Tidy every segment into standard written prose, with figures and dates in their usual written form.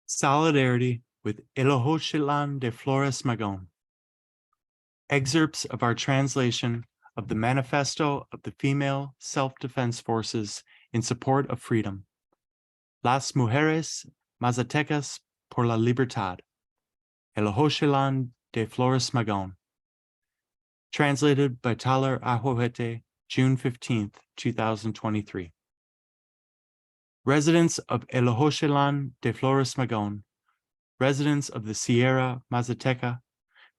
Solidarity with Eloxochitlan de Flores Magon. Excerpts of our translation of the Manifesto of the Female Self-Defense Forces in Support of Freedom. Las Mujeres Mazatecas por la Libertad. Eloxochitlan de Flores Magon. Translated by Tyler Ahuehuete, June 15th, 2023. Residents of Eloxochitlan de Flores Magon, residents of the Sierra Mazateca,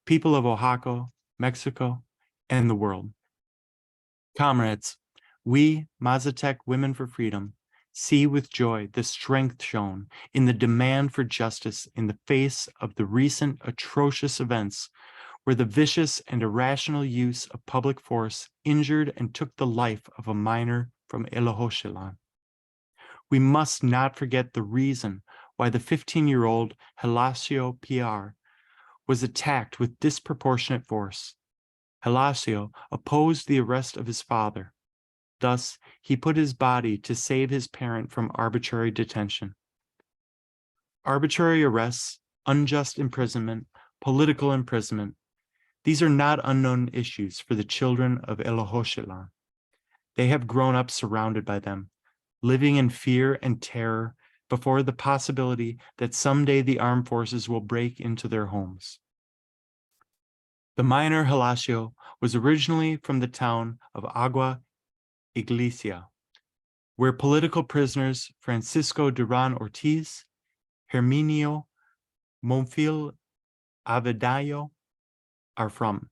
people of Oaxaca, Mexico, and the world. Comrades, we, Mazatec Women for Freedom, see with joy the strength shown in the demand for justice in the face of the recent atrocious events where the vicious and irrational use of public force injured and took the life of a minor from Eloxochitlan. We must not forget the reason why the 15-year-old Helacio PR was attacked with disproportionate force. Helacio opposed the arrest of his father. Thus, he put his body to save his parent from arbitrary detention. Arbitrary arrests, unjust imprisonment, political imprisonment, these are not unknown issues for the children of Eloxochitlan. They have grown up surrounded by them, living in fear and terror before the possibility that someday the armed forces will break into their homes. The minor Helacio was originally from the town of Ahuehuete, where political prisoners Francisco Duran Ortiz, Herminio Monfil Avedallo are from.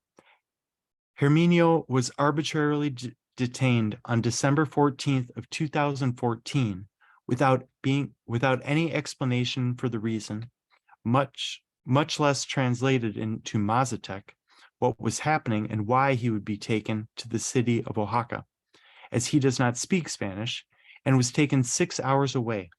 Herminio was arbitrarily detained on December 14th of 2014 without any explanation for the reason, much less translated into Mazatec, what was happening and why he would be taken to the city of Oaxaca, as he does not speak Spanish and was taken 6 hours away.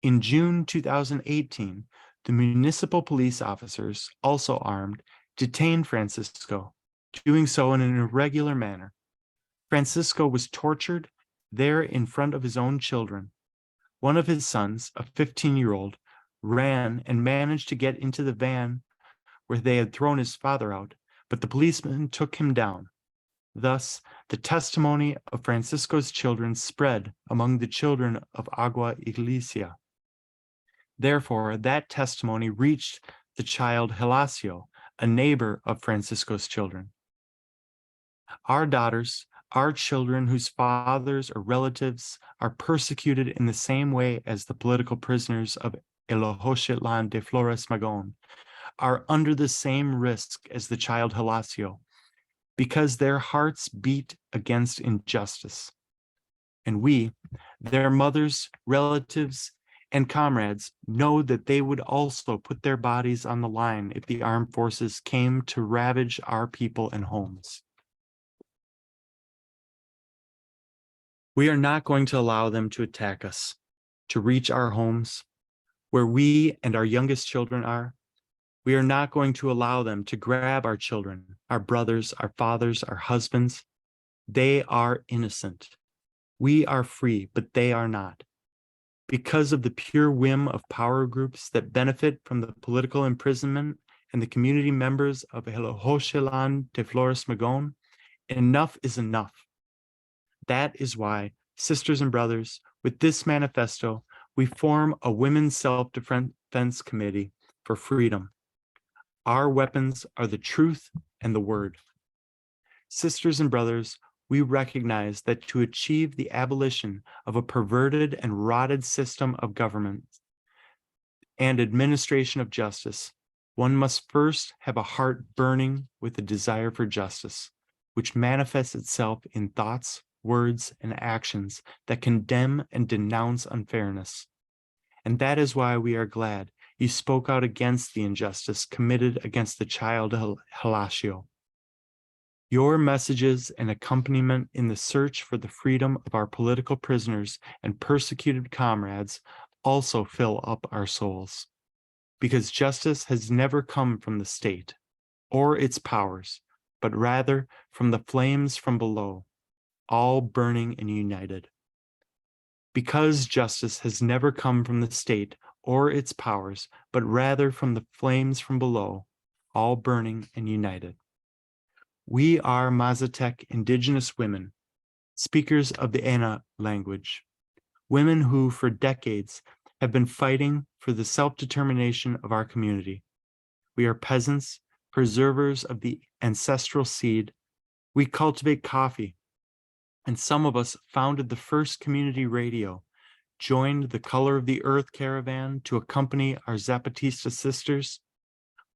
In June 2018, the municipal police officers, also armed, detained Francisco, doing so in an irregular manner. Francisco was tortured there in front of his own children. One of his sons, a 15-year-old, ran and managed to get into the van where they had thrown his father out, but the policeman took him down. Thus, the testimony of Francisco's children spread among the children of Ahuehuete. Therefore, that testimony reached the child Helacio, a neighbor of Francisco's children. Our daughters, our children whose fathers or relatives are persecuted in the same way as the political prisoners of Eloxochitlan de Flores Magon, are under the same risk as the child Helacio, because their hearts beat against injustice. And we, their mothers, relatives, and comrades, know that they would also put their bodies on the line if the armed forces came to ravage our people and homes. We are not going to allow them to attack us, to reach our homes, where we and our youngest children are. We are not going to allow them to grab our children, our brothers, our fathers, our husbands. They are innocent. We are free, but they are not. Because of the pure whim of power groups that benefit from the political imprisonment and the community members of Eloxochitlan de Flores Magon, enough is enough. That is why, sisters and brothers, with this manifesto, we form a Women's Self-Defense Committee for freedom. Our weapons are the truth and the word. Sisters and brothers, we recognize that to achieve the abolition of a perverted and rotted system of government and administration of justice, one must first have a heart burning with a desire for justice, which manifests itself in thoughts, words, and actions that condemn and denounce unfairness. And that is why we are glad you spoke out against the injustice committed against the child Helacio. Your messages and accompaniment in the search for the freedom of our political prisoners and persecuted comrades also fill up our souls, because justice has never come from the state or its powers, but rather from the flames from below, all burning and united. Because justice has never come from the state or its powers, but rather from the flames from below, all burning and united. We are Mazatec indigenous women, speakers of the Ana language, women who for decades have been fighting for the self-determination of our community. We are peasants, preservers of the ancestral seed. We cultivate coffee, and some of us founded the first community radio, joined the Color of the Earth caravan to accompany our Zapatista sisters.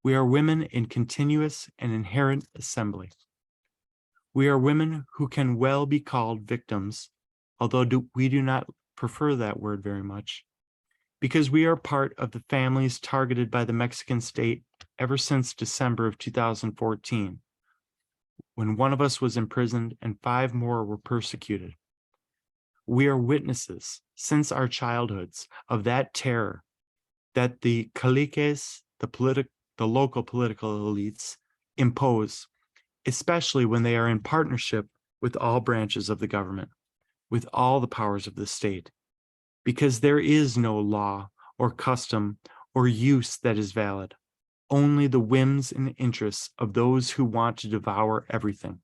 We are women in continuous and inherent assembly. We are women who can well be called victims, although we do not prefer that word very much, because we are part of the families targeted by the Mexican state ever since December of 2014, when one of us was imprisoned and 5 more were persecuted. We are witnesses since our childhoods of that terror that the caciques, the local political elites, impose, especially when they are in partnership with all branches of the government, with all the powers of the state, because there is no law or custom or use that is valid, only the whims and interests of those who want to devour everything,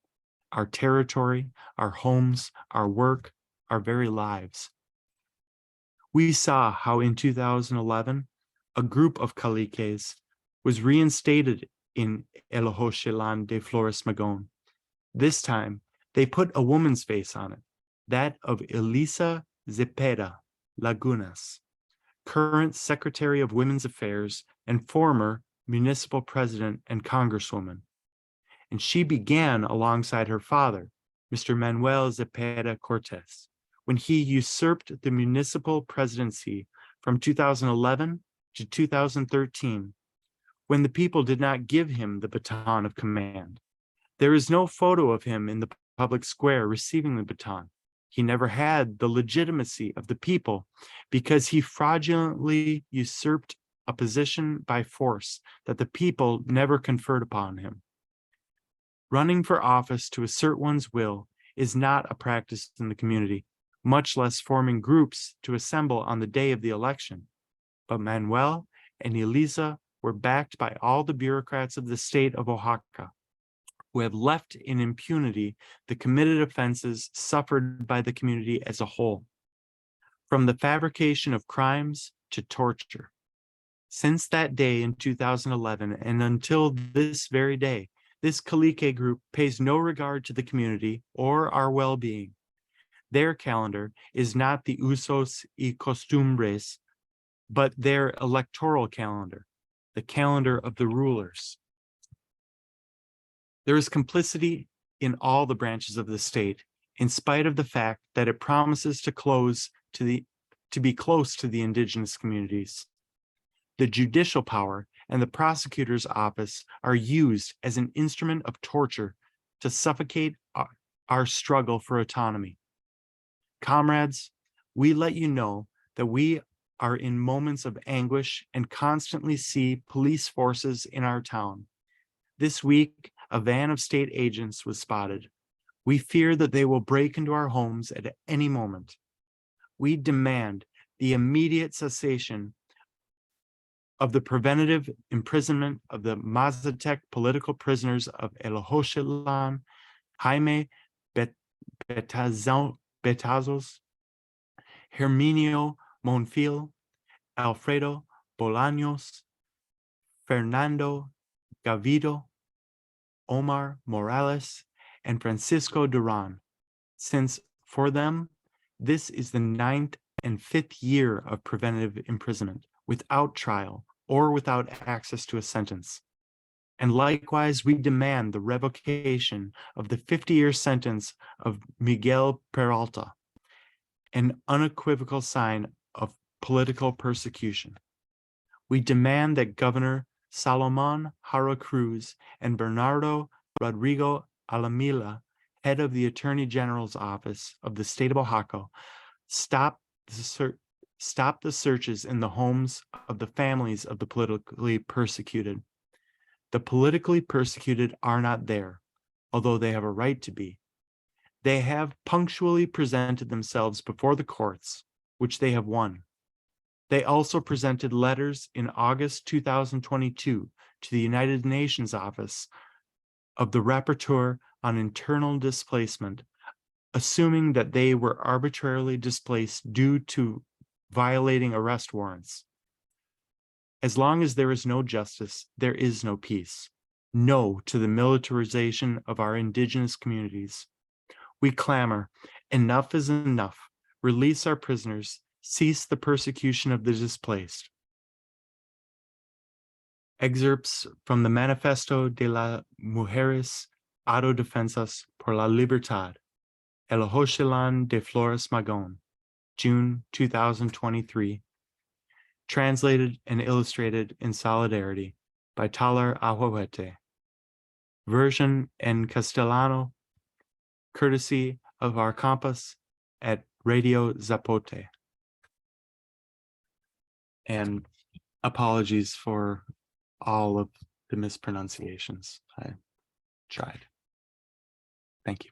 our territory, our homes, our work, our very lives. We saw how in 2011, a group of caciques was reinstated in Eloxochitlan de Flores Magon. This time, they put a woman's face on it, that of Elisa Zepeda Lagunas, current Secretary of Women's Affairs and former municipal president and congresswoman. And she began alongside her father, Mr. Manuel Zepeda Cortez, when he usurped the municipal presidency from 2011 to 2013, when the people did not give him the baton of command. There is no photo of him in the public square receiving the baton. He never had the legitimacy of the people because he fraudulently usurped a position by force that the people never conferred upon him. Running for office to assert one's will is not a practice in the community, much less forming groups to assemble on the day of the election. But Manuel and Elisa were backed by all the bureaucrats of the state of Oaxaca, who have left in impunity the committed offenses suffered by the community as a whole, from the fabrication of crimes to torture. Since that day in 2011 and until this very day, this cacique group pays no regard to the community or our well-being. Their calendar is not the usos y costumbres, but their electoral calendar, the calendar of the rulers. There is complicity in all the branches of the state, in spite of the fact that it promises to be close to the indigenous communities. The judicial power and the prosecutor's office are used as an instrument of torture to suffocate our struggle for autonomy. Comrades, we let you know that we are in moments of anguish and constantly see police forces in our town. This week, a van of state agents was spotted. We fear that they will break into our homes at any moment. We demand the immediate cessation of the preventative imprisonment of the Mazatec political prisoners of Eloxochitlan, Jaime Betazos, Herminio Monfil, Alfredo Bolaños, Fernando Gavido, Omar Morales, and Francisco Duran, since for them, this is the 9th and 5th year of preventative imprisonment without trial or without access to a sentence. And likewise, we demand the revocation of the 50-year sentence of Miguel Peralta, an unequivocal sign of political persecution. We demand that Governor Salomon Jara Cruz and Bernardo Rodrigo Alamila, head of the Attorney General's Office of the state of Oaxaca, stop the searches in the homes of the families of the politically persecuted. The politically persecuted are not there, although they have a right to be. They have punctually presented themselves before the courts, which they have won. They also presented letters in August 2022 to the United Nations Office of the Rapporteur on Internal Displacement, assuming that they were arbitrarily displaced due to violating arrest warrants. As long as there is no justice, there is no peace. No to the militarization of our indigenous communities. We clamor, enough is enough. Release our prisoners. Cease the persecution of the displaced. Excerpts from the Manifesto de las Mujeres Autodefensas por la Libertad, Eloxochitlan de Flores Magon, June 2023. Translated and illustrated in solidarity by Taller Ahuehuete. Version in Castellano, courtesy of our campus at Radio Zapote. And apologies for all of the mispronunciations. I tried. Thank you.